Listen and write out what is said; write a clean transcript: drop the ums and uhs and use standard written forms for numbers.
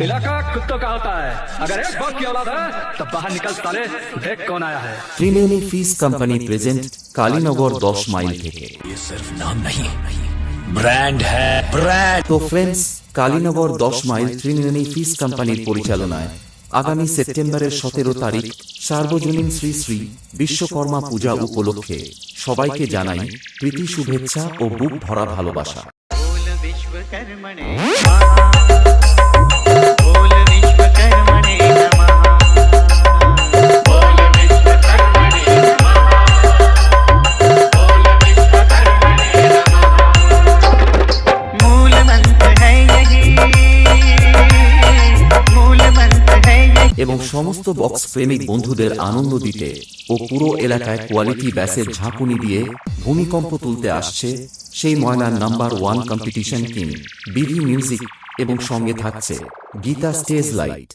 इलाका कुत्तों का होता है। अगर एक बात की औलाद है तो बाहर निकल साले, देख कौन आया है। ত্রিনেনী ফিস কোম্পানি প্রেজেন্ট কালীনগর 10 মাইল থেকে। ये सिर्फ नाम नहीं, ब्रांड है, ब्रांड। তো ফ্রেন্ডস, কালীনগর 10 মাইল ত্রিনেনী ফিস কোম্পানির পরিচালনায় আগামী সেপ্টেম্বরের 17 তারিখ সার্বজনীন শ্রী শ্রী বিশ্বকর্মা পূজা উপলক্ষে সবাইকে জানাই প্রীতি শুভেচ্ছা ও বুক ভরা ভালোবাসা। बोल विश्वकर्मणे नमः। बोल विश्वकर्मणे नमः। बोल विश्वकर्मणे नमः। बोल विश्वकर्मणे नमः। मूल मंत्र है यही, मूल मंत्र है यही। এবং সমস্ত বক্স প্রেমিক বন্ধুদের আনন্দ দিতে ও পুরো এলাকায় কোয়ালিটি ব্যাসের ঝাঁকুনি দিয়ে ভূমিকম্প তুলতে আসছে সেই ময়নার number 1 competition king BD music, এবং সঙ্গে থাকছে গীতা স্টেজ লাইট।